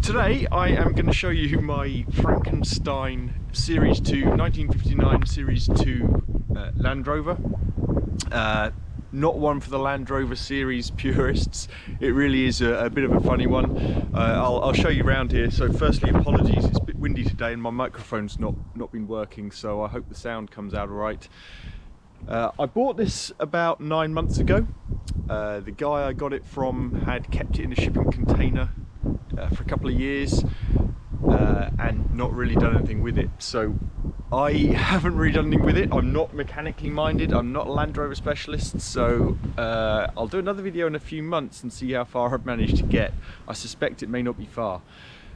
Today I am going to show you my Frankenstein Series 2, 1959 Series 2 Land Rover. Not one for the Land Rover Series purists. It really is a bit of a funny one. I'll show you around here. So firstly, apologies, it's a bit windy today and my microphone's not been working, so I hope the sound comes out all right. I bought this about 9 months ago. The guy I got it from had kept it in a shipping container for a couple of years and not really done anything with it. So I haven't really done anything with it. I'm not mechanically minded, I'm not a Land Rover specialist, so I'll do another video in a few months and see how far I've managed to get. I suspect it may not be far.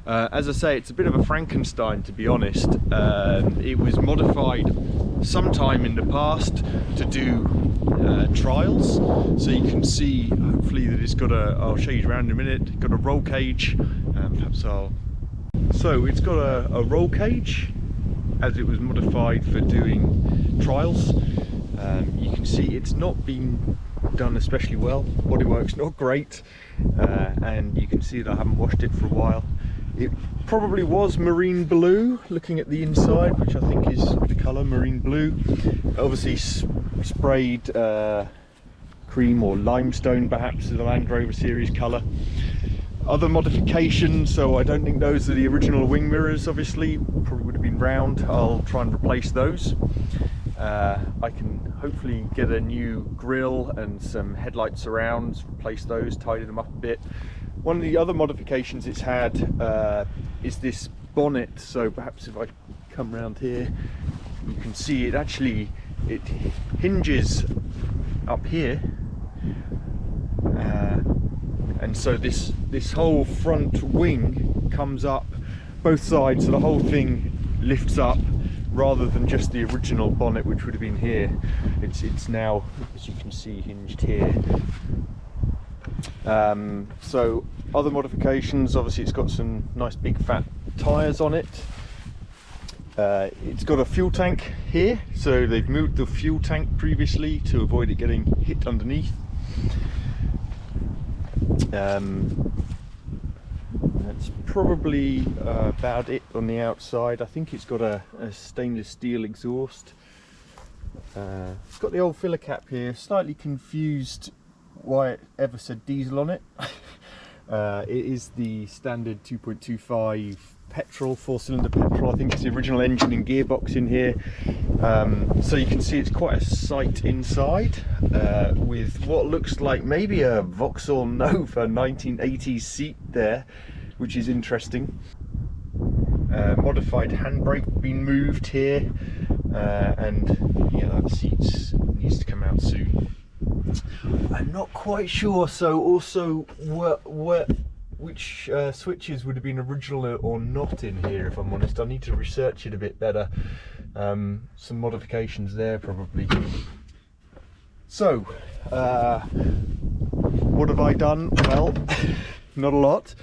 As I say, it's a bit of a Frankenstein, to be honest. It was modified sometime in the past to do trials, so you can see hopefully that it's got a, I'll show you around in a minute, got a roll cage, so it's got a roll cage as it was modified for doing trials. You can see it's not been done especially well, bodywork's not great, and you can see that I haven't washed it for a while. It probably was marine blue, looking at the inside, which I think is the colour marine blue. Obviously sprayed cream or limestone, perhaps, is the Land Rover Series colour. Other modifications, so I don't think those are the original wing mirrors, obviously, probably would have been round. I'll try and replace those. I can hopefully get a new grille and some headlight surrounds, replace those, tidy them up a bit. One of the other modifications it's had is this bonnet, so perhaps if I come around here you can see it actually, it hinges up here, and so this whole front wing comes up both sides, so the whole thing lifts up rather than just the original bonnet which would have been here. It's now, as you can see, hinged here. So other modifications, obviously it's got some nice big fat tyres on it. It's got a fuel tank here, so they've moved the fuel tank previously to avoid it getting hit underneath. That's probably about it on the outside. I think it's got a stainless steel exhaust. It's got the old filler cap here, slightly confused why it ever said diesel on it. It is the standard 2.25 petrol, 4-cylinder petrol. I think it's the original engine and gearbox in here. So you can see it's quite a sight inside, with what looks like maybe a Vauxhall Nova 1980s seat there, which is interesting. Modified handbrake being moved here, and yeah, that seat needs to come out soon. I'm not quite sure, so also which switches would have been original or not in here, if I'm honest. I need to research it a bit better. Some modifications there probably. So what have I done? Well, not a lot.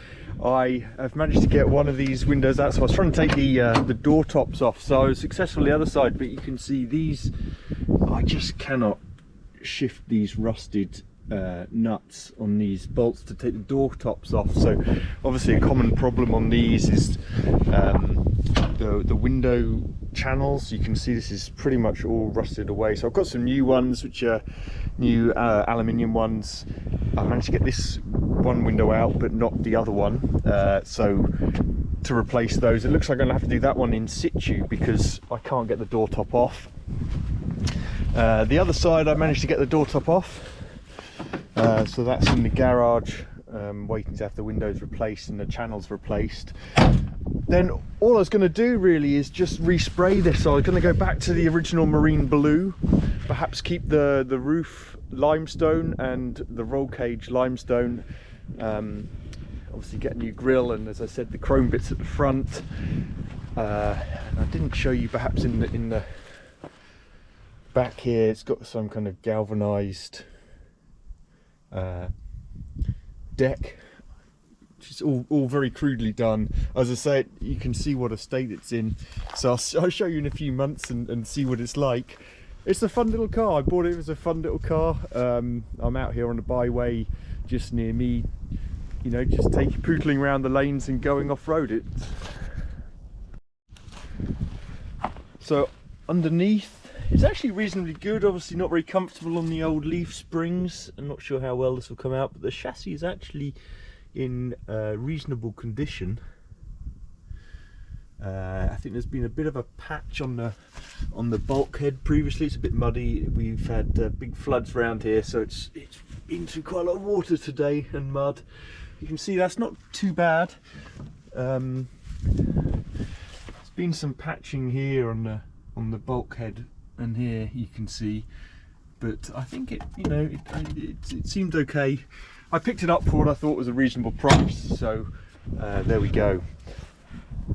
I have managed to get one of these windows out, so I was trying to take the door tops off, so I was successful the other side, but you can see these, I just cannot shift these rusted nuts on these bolts to take the door tops off. So obviously a common problem on these is the window channels. You can see this is pretty much all rusted away, so I've got some new ones which are new aluminium ones. I managed to get this one window out but not the other one, so to replace those it looks like I'm gonna have to do that one in situ because I can't get the door top off. The other side I managed to get the door top off, so that's in the garage, waiting to have the windows replaced and the channels replaced. Then all I was going to do really is just respray this. So I was going to go back to the original marine blue, perhaps keep the roof limestone and the roll cage limestone, obviously get a new grille and, as I said, the chrome bits at the front. And I didn't show you perhaps in the back here, it's got some kind of galvanized deck, which is all very crudely done. As I say, you can see what a state it's in, so I'll show you in a few months and see what it's like. It's a fun little car. I bought it as a fun little car. I'm out here on the byway just near me, you know, just pootling around the lanes and going off-road. So underneath, it's actually reasonably good. Obviously not very comfortable on the old leaf springs. I'm not sure how well this will come out, but the chassis is actually in reasonable condition. I think there's been a bit of a patch on the bulkhead previously. It's a bit muddy. We've had big floods around here, so it's been through quite a lot of water today and mud. You can see that's not too bad. There's been some patching here on the bulkhead, and here you can see, but I think it seemed okay. I picked it up for what I thought was a reasonable price, so there we go.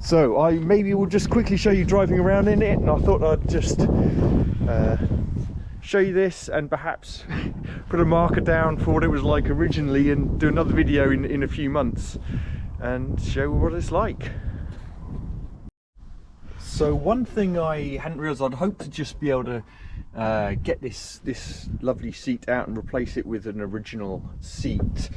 So I maybe will just quickly show you driving around in it, and I thought I'd just show you this and perhaps put a marker down for what it was like originally, and do another video in a few months and show what it's like. So one thing I hadn't realised, I'd hoped to just be able to get this lovely seat out and replace it with an original seat.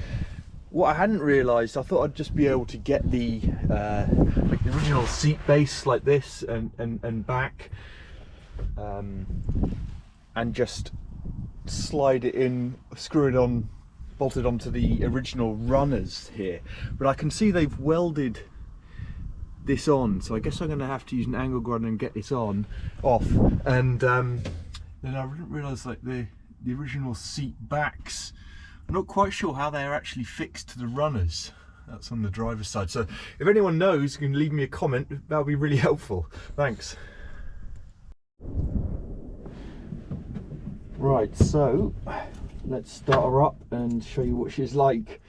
What I hadn't realised, I thought I'd just be able to get the like the original seat base like this and back, and just slide it in, screw it on, bolt it onto the original runners here. But I can see they've welded this on, so I guess I'm going to have to use an angle grinder and get this off. And then I didn't realise like the original seat backs, I'm not quite sure how they're actually fixed to the runners. That's on the driver's side. So if anyone knows, you can leave me a comment. That would be really helpful. Thanks. Right, so let's start her up and show you what she's like.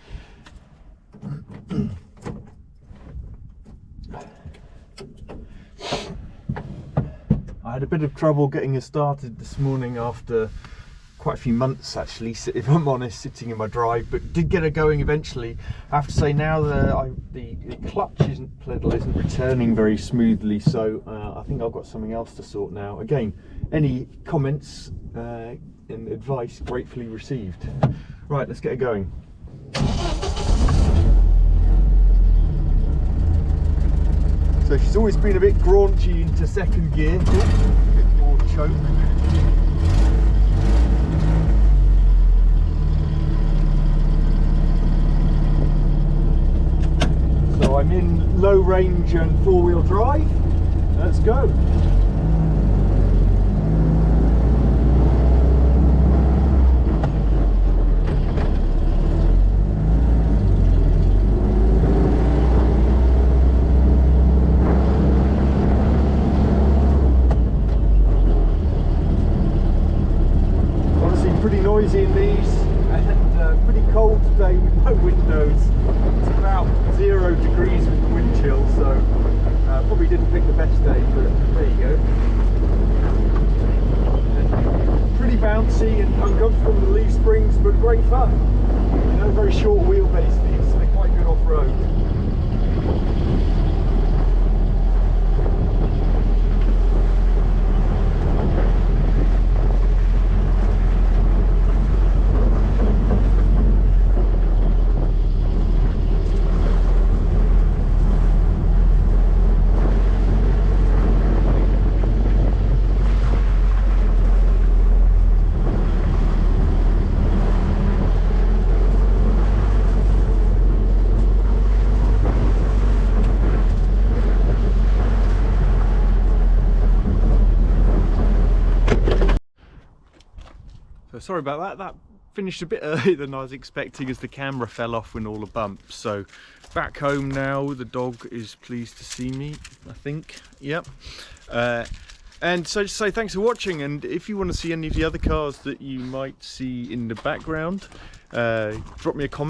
I had a bit of trouble getting her started this morning after quite a few months, actually, if I'm honest, sitting in my drive, but did get her going eventually. I have to say now the clutch pedal isn't returning very smoothly, so I think I've got something else to sort now. Again, any comments and advice gratefully received. Right, let's get her going. So she's always been a bit graunchy into second gear, a bit more choke. So I'm in low range and four-wheel drive. Let's go. Pretty noisy in these, and pretty cold today with no windows. It's about 0 degrees with the wind chill, so probably didn't pick the best day, but there you go. And pretty bouncy and uncomfortable with the leaf springs, but great fun. You know, very short wheelbase these, so they're quite good off-road. So sorry about that, that finished a bit earlier than I was expecting as the camera fell off in all the bumps. So back home now, the dog is pleased to see me, I think, yep. And so just say thanks for watching, and if you want to see any of the other cars that you might see in the background, drop me a comment.